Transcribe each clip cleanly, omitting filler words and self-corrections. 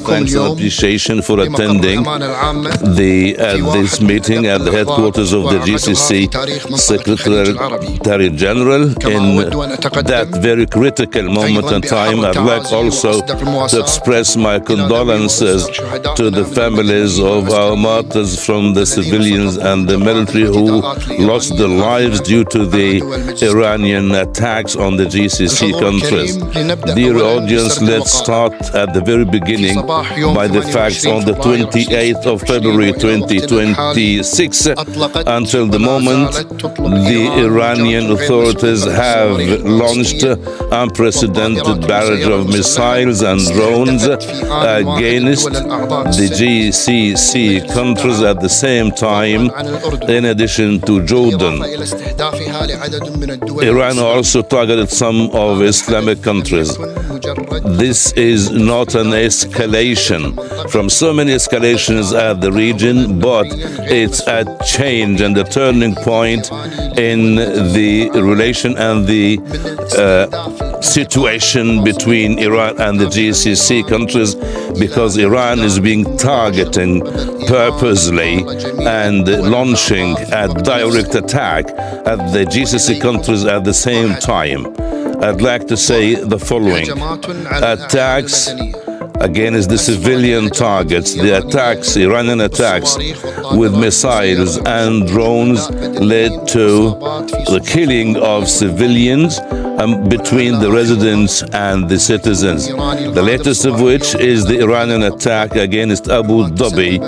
Thanks and appreciation for attending this meeting at the headquarters of the GCC Secretary General in that very critical moment in time. I'd like also to express my condolences to the families of our martyrs from the civilians and the military who lost their lives due to the Iranian attacks on the GCC countries. Dear audience, let's start at the very beginning by the facts. On the 28th of February 2026, until the moment, the Iranian authorities have launched unprecedented barrage of missiles and drones against the GCC countries at the same time, in addition to Jordan. Iran also targeted some of Islamic countries. This is not an escalation from so many escalations at the region, but it's a change and a turning point in the relation and the situation between Iran and the GCC countries, because Iran is being targeting purposely and launching a direct attack at the GCC countries at the same time. I'd like to say the following: attacks against the civilian targets, the attacks, Iranian attacks with missiles and drones led to the killing of civilians between the residents and the citizens. The latest of which is the Iranian attack against Abu Dhabi,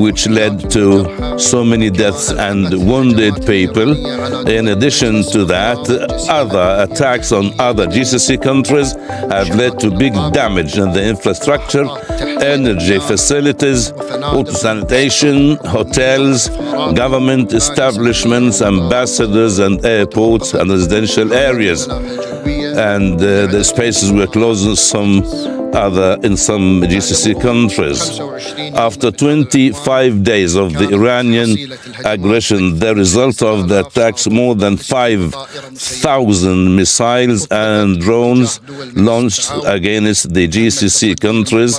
which led to so many deaths and wounded people. In addition to that, other attacks on other GCC countries have led to big damage in the infrastructure, energy facilities, water sanitation, hotels, government establishments, ambassadors and airports and residential areas. And the spaces were closed in some GCC countries. After 25 days of the Iranian aggression, the result of the attacks, more than 5,000 missiles and drones launched against the GCC countries.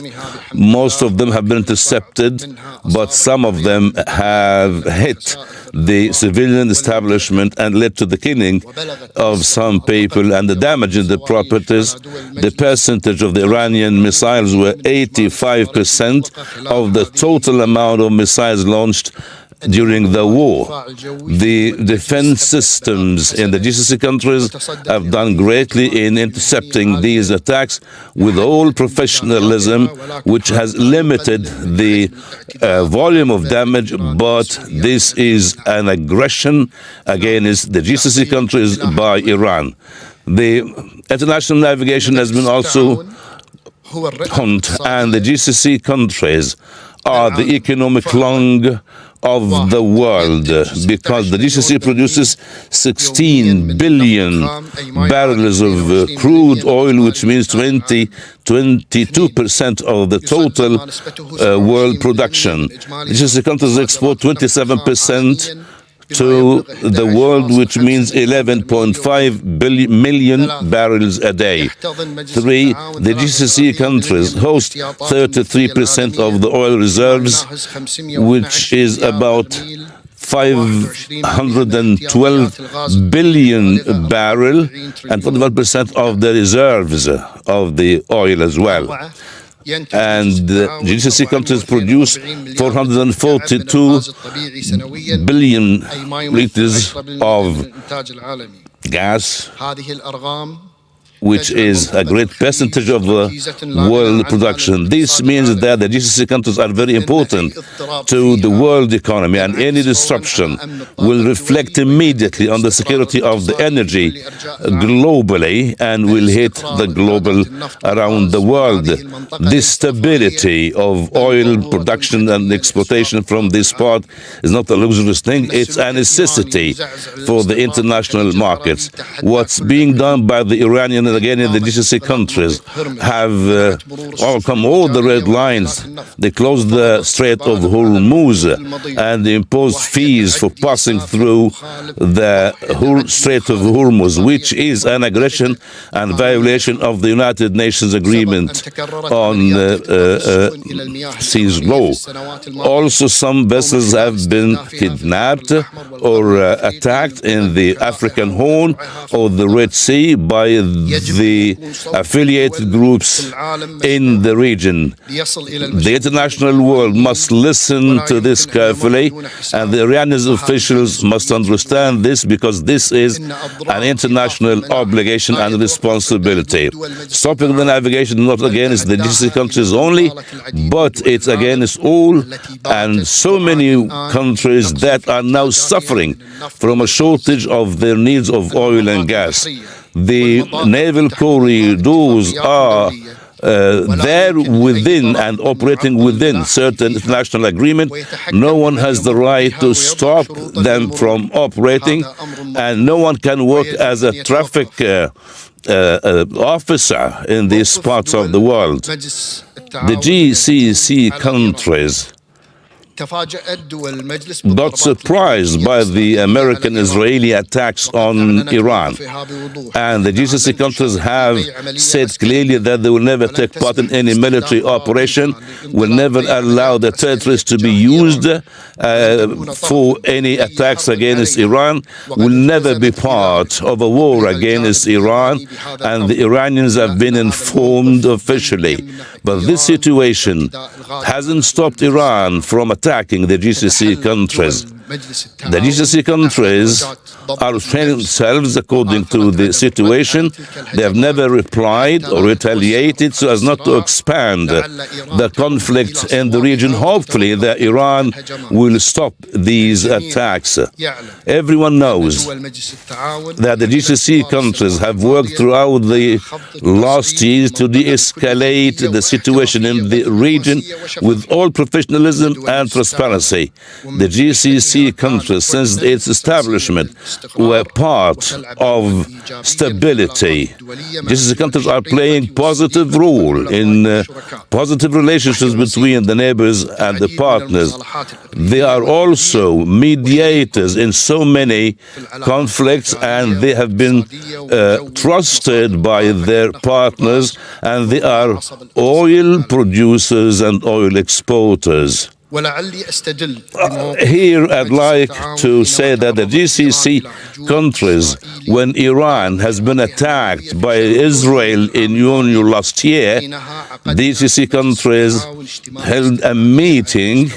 Most of them have been intercepted, but some of them have hit the civilian establishment and led to the killing of some people and the damage in the properties. The percentage of the Iranian missiles were 85% of the total amount of missiles launched during the war. The defense systems in the GCC countries have done greatly in intercepting these attacks with all professionalism, which has limited the volume of damage, but this is an aggression against the GCC countries by Iran. The international navigation has been also honed, and the GCC countries are the economic lung of the world, because the GCC produces 16 billion barrels of crude oil, which means 22% of the total world production. The GCC countries export 27% to the world, which means 11.5 million barrels a day. 3. The GCC countries host 33% of the oil reserves, which is about 512 billion barrel and 41% of the reserves of the oil as well. And the GCC countries produce 442 billion liters of gas, which is a great percentage of the world production. This means that the GCC countries are very important to the world economy, and any disruption will reflect immediately on the security of the energy globally and will hit the global around the world. This stability of oil production and exploitation from this part is not a luxurious thing, it's a necessity for the international markets. What's being done by the Iranian again in the GCC countries have overcome all the red lines. They closed the Strait of Hormuz and they imposed fees for passing through the Strait of Hormuz, which is an aggression and violation of the United Nations Agreement on seas law. Also, some vessels have been kidnapped or attacked in the African Horn or the Red Sea by the affiliated groups in the region. The international world must listen to this carefully, and the Iranian officials must understand this, because this is an international obligation and responsibility. Stopping the navigation not against the GCC countries only, but it's against all and so many countries that are now suffering from a shortage of their needs of oil and gas. The naval corridors are there within and operating within certain international agreement. No one has the right to stop them from operating, and no one can work as a traffic officer in these parts of the world. The GCC countries got surprised by the American-Israeli attacks on Iran. And the GCC countries have said clearly that they will never take part in any military operation, will never allow the territories to be used for any attacks against Iran, will never be part of a war against Iran, and the Iranians have been informed officially. But this situation hasn't stopped Iran from attacking the GCC countries. The GCC countries are training themselves according to the situation. They have never replied or retaliated so as not to expand the conflict in the region. Hopefully, that Iran will stop these attacks. Everyone knows that the GCC countries have worked throughout the last years to de-escalate the situation in the region with all professionalism and transparency. The GCC countries, since its establishment, were part of stability. GCC countries are playing positive role in positive relationships between the neighbors and the partners. They are also mediators in so many conflicts, and they have been trusted by their partners, and they are oil producers and oil exporters. Here I'd like to say that the GCC countries, when Iran has been attacked by Israel in June last year, the GCC countries held a meeting,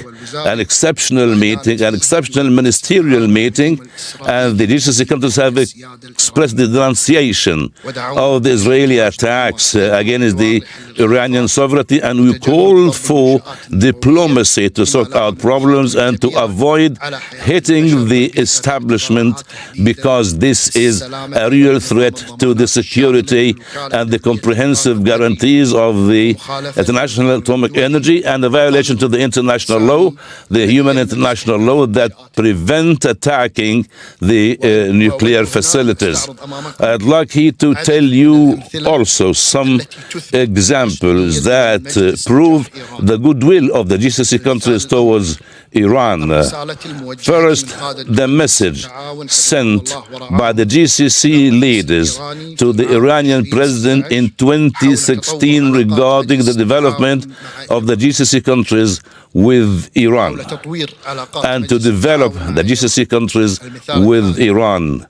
an exceptional meeting, an exceptional ministerial meeting, and the GCC countries have expressed the denunciation of the Israeli attacks against the Iranian sovereignty, and we called for diplomacy to sort out problems and to avoid hitting the establishment, because this is a real threat to the security and the comprehensive guarantees of the International Atomic Energy, and a violation to the international law, the human international law that prevent attacking the nuclear facilities. I'd like here to tell you also some examples that prove the goodwill of the GCC countries towards Iran. First, the message sent by the GCC leaders to the Iranian president in 2016 regarding the development of the GCC countries with Iran, and to develop the GCC countries with Iran.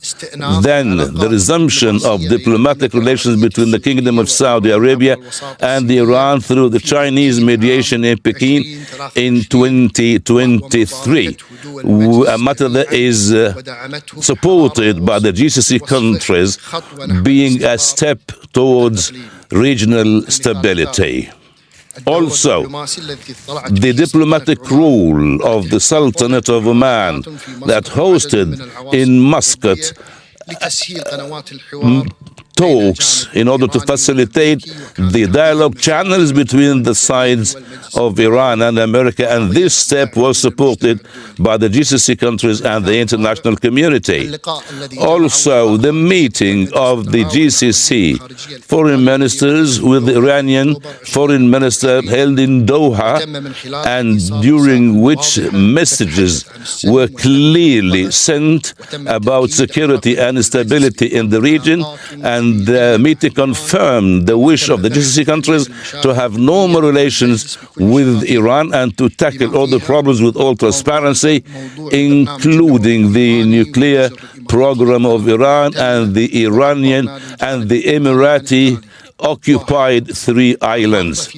Then the resumption of diplomatic relations between the Kingdom of Saudi Arabia and Iran through the Chinese mediation in Peking in 2023, a matter that is supported by the GCC countries, being a step towards regional stability. Also, the diplomatic role of the Sultanate of Oman that hosted in Muscat talks in order to facilitate the dialogue channels between the sides of Iran and America, and this step was supported by the GCC countries and the international community. Also, the meeting of the GCC foreign ministers with the Iranian foreign minister held in Doha, and during which messages were clearly sent about security and stability in the region, and the meeting confirmed the wish of the GCC countries to have normal relations with Iran and to tackle all the problems with all transparency, including the nuclear program of Iran and the Iranian and the Emirati occupied 3 islands.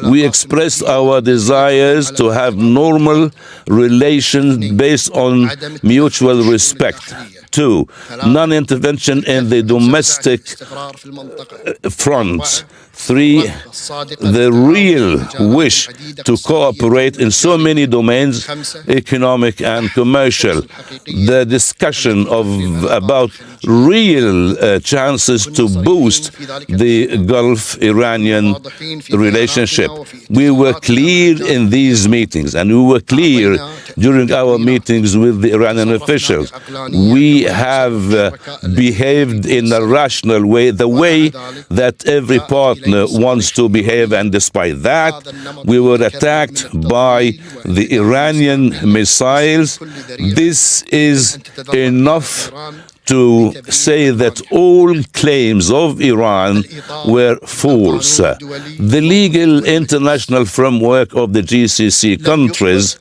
We expressed our desires to have normal relations based on mutual respect. 2, non-intervention in the domestic front. 3, the real wish to cooperate in so many domains, economic and commercial. The discussion about real chances to boost the Gulf-Iranian relationship. We were clear in these meetings, and we were clear during our meetings with the Iranian officials. We have behaved in a rational way, the way that every partner wants to behave, and despite that, we were attacked by the Iranian missiles. This is enough to say that all claims of Iran were false. The legal international framework of the GCC countries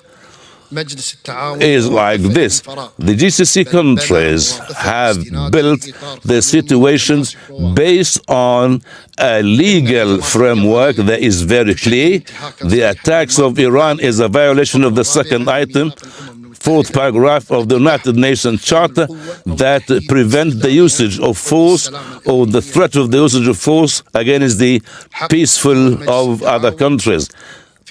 is like this. The GCC countries have built their situations based on a legal framework that is very clear. The attacks of Iran is a violation of the second item, 4th paragraph of the United Nations Charter, that prevent the usage of force or the threat of the usage of force against the peaceful of other countries.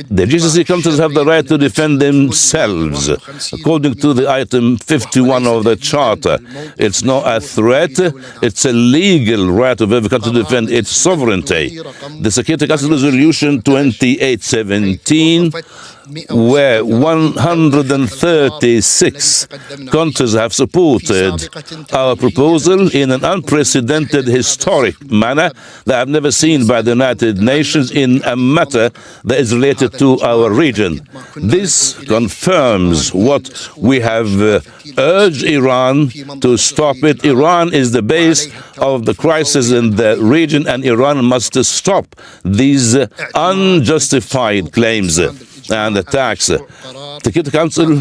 The GCC countries have the right to defend themselves, according to the item 51 of the Charter. It's not a threat, it's a legal right of every country to defend its sovereignty. The Security Council Resolution 2817, where 136 countries have supported our proposal in an unprecedented historic manner that I've never seen by the United Nations in a matter that is related to our region. This confirms what we have urged Iran to stop it. Iran is the base of the crisis in the region, and Iran must stop these unjustified claims and attacks. The Security Council,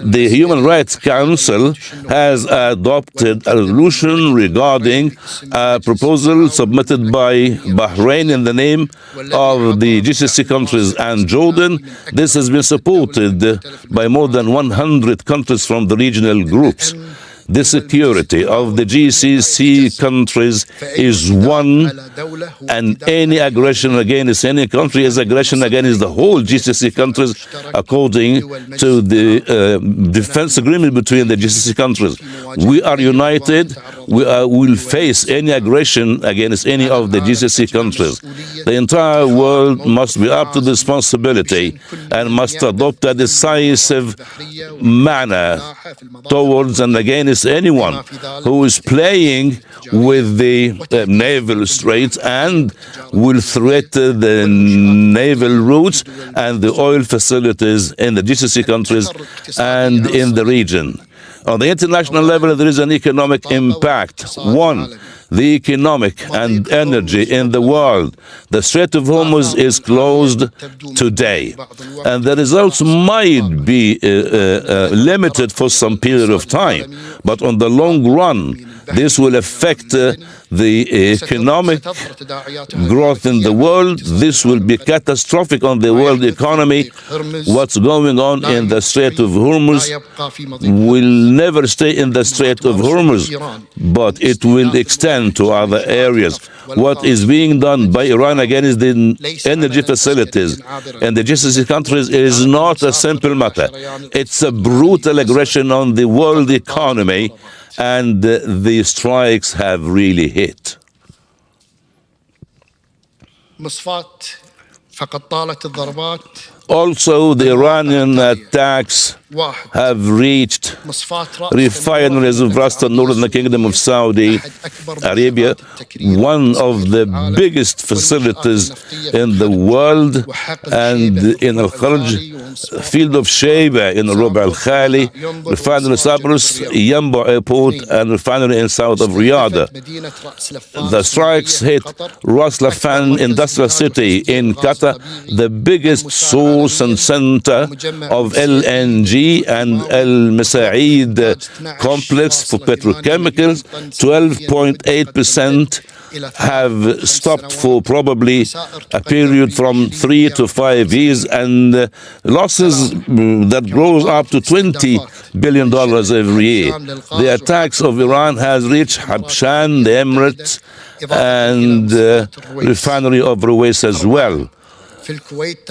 the Human Rights Council, has adopted a resolution regarding a proposal submitted by Bahrain in the name of the GCC countries and Jordan. This has been supported by more than 100 countries from the regional groups. The security of the GCC countries is one, and any aggression against any country is aggression against the whole GCC countries, according to the defense agreement between the GCC countries. We are united. We will face any aggression against any of the GCC countries. The entire world must be up to the responsibility and must adopt a decisive manner towards and against anyone who is playing with the naval straits and will threaten the naval routes and the oil facilities in the GCC countries and in the region. On the international level, there is an economic impact. 1, the economic and energy in the world. The Strait of Hormuz is closed today, and the results might be limited for some period of time, but on the long run, this will affect the economic growth in the world. This will be catastrophic on the world economy. What's going on in the Strait of Hormuz will never stay in the Strait of Hormuz, but it will extend to other areas. What is being done by Iran against the energy facilities in the GCC countries is not a simple matter. It's a brutal aggression on the world economy, and the strikes have really hit. Also, the Iranian attacks have reached refineries of Ras al-Nur in the Kingdom of Saudi Arabia, one of the biggest facilities in the world, and in Al-Kharj, field of Shayba in Rub' al-Khali, refinery Cyprus, Yanbu Airport, and refinery in south of Riyadh. The strikes hit Ras Laffan industrial city in Qatar, the biggest source and center of LNG and Al Masaid complex for petrochemicals. 12.8% have stopped for probably a period from 3 to 5 years, and losses that grows up to $20 billion every year. The attacks of Iran has reached Habshan, the Emirates, and refinery of Ruwais as well.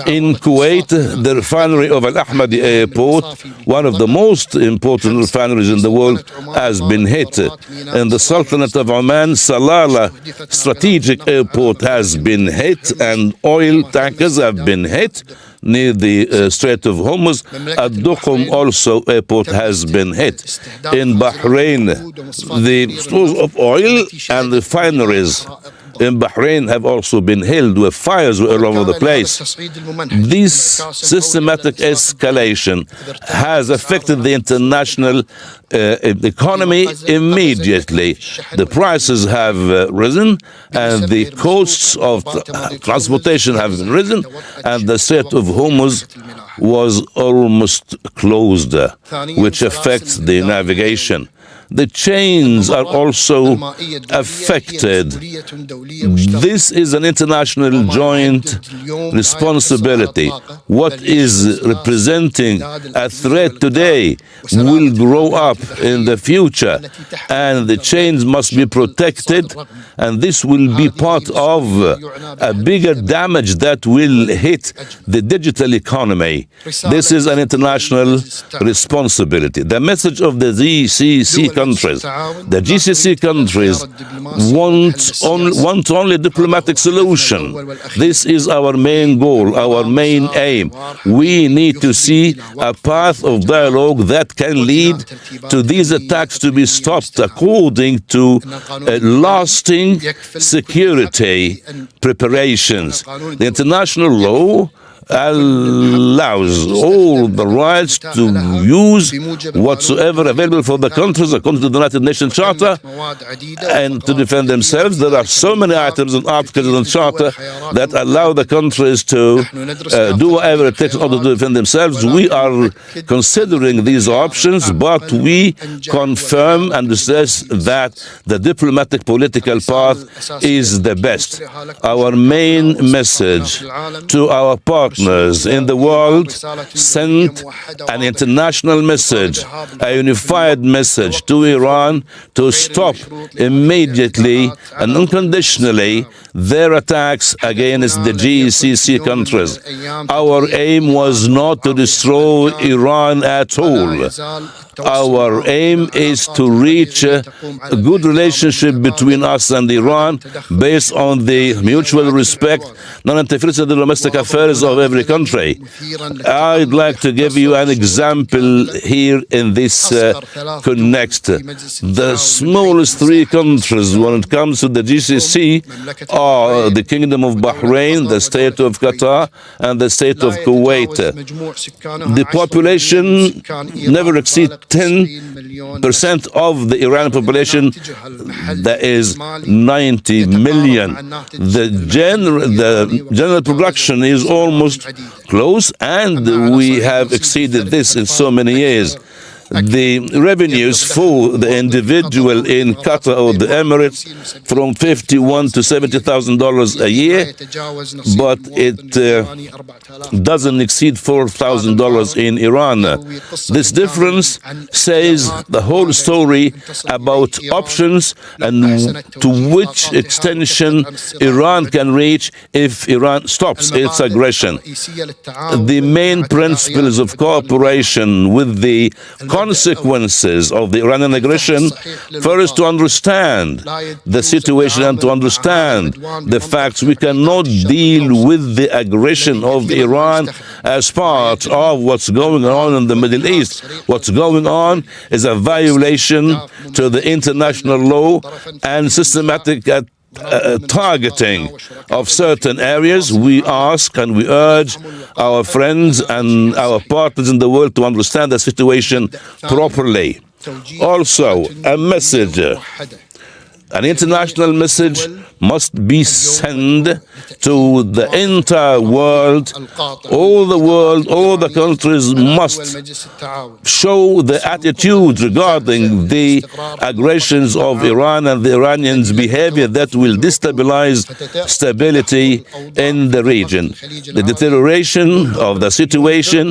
In Kuwait, the refinery of Al-Ahmadi Airport, one of the most important refineries in the world, has been hit. In the Sultanate of Oman, Salalah strategic airport has been hit, and oil tankers have been hit near the Strait of Hormuz. Ad-Duqm also airport has been hit. In Bahrain, the stores of oil and refineries in Bahrain have also been held, where fires were all over the place. This systematic escalation has affected the international economy immediately. The prices have risen, and the costs of transportation have risen, and the Strait of Hormuz was almost closed, which affects the navigation. The chains are also affected. This is an international joint responsibility. What is representing a threat today will grow up in the future, and the chains must be protected, and this will be part of a bigger damage that will hit the digital economy. This is an international responsibility. The message of the GCC countries, the GCC countries want only diplomatic solution. This is our main goal, our main aim. We need to see a path of dialogue that can lead to these attacks to be stopped according to lasting security preparations. The international law allows all the rights to use whatsoever available for the countries according to the United Nations Charter and to defend themselves. There are so many items and articles in the Charter that allow the countries to do whatever it takes in order to defend themselves. We are considering these options, but we confirm and stress that the diplomatic political path is the best. Our main message to our partners in the world sent an international message, a unified message to Iran to stop immediately and unconditionally their attacks against the GCC countries. Our aim was not to destroy Iran at all. Our aim is to reach a good relationship between us and Iran based on the mutual respect, non-interference in the domestic affairs of every country. I'd like to give you an example here in this context. The smallest three countries when it comes to the GCC are the Kingdom of Bahrain, the State of Qatar, and the State of Kuwait. The population never exceeds 10% of the Iranian population, that is 90 million. The general production is almost close, and we have exceeded this in so many years. The revenues for the individual in Qatar or the Emirates from $51,000 to $70,000 a year, but it doesn't exceed $4,000 in Iran. This difference says the whole story about options and to which extension Iran can reach if Iran stops its aggression. The main principles of cooperation with the consequences of the Iranian aggression, first to understand the situation and to understand the facts. We cannot deal with the aggression of Iran as part of what's going on in the Middle East. What's going on is a violation to the international law and systematic targeting of certain areas. We ask and we urge our friends and our partners in the world to understand the situation properly. Also, a message, an international message must be sent to the entire world. All the countries must show the attitude regarding the aggressions of Iran and the Iranians' behavior that will destabilize stability in the region. The deterioration of the situation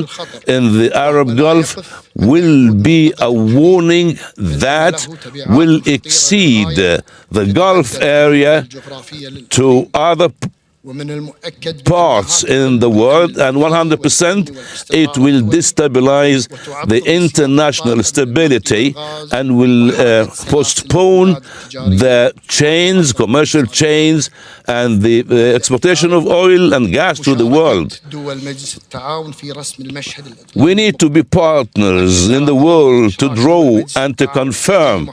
in the Arab Gulf will be a warning that will exceed the Gulf area to other parts in the world, and 100% it will destabilize the international stability and will postpone the chains, commercial chains, and the exportation of oil and gas to the world. We need to be partners in the world to draw and to confirm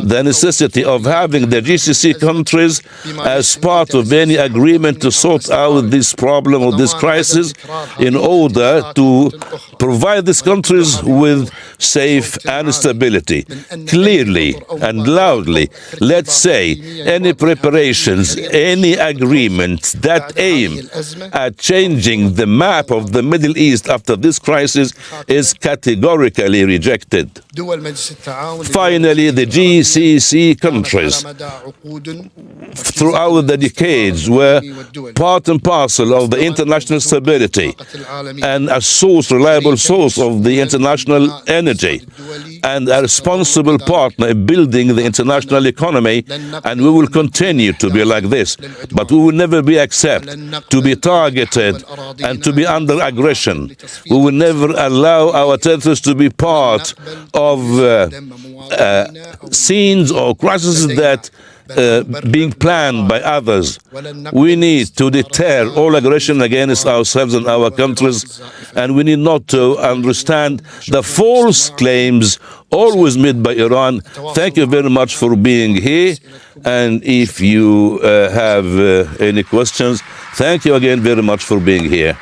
the necessity of having the GCC countries as part of any agreement to sort out this problem or this crisis in order to provide these countries with safe and stability. Clearly and loudly, let's say any preparations, any agreements that aim at changing the map of the Middle East after this crisis is categorically rejected. Finally, the GCC countries throughout the decades were part and parcel of the international stability and a reliable source of the international energy and a responsible partner in building the international economy, and we will continue to be like this. But we will never be accepted to be targeted and to be under aggression. We will never allow our territories to be part of scenes or crises that being planned by others. We need to deter all aggression against ourselves and our countries, and we need not to understand the false claims always made by Iran. Thank you very much for being here, and if you have any questions, thank you again very much for being here.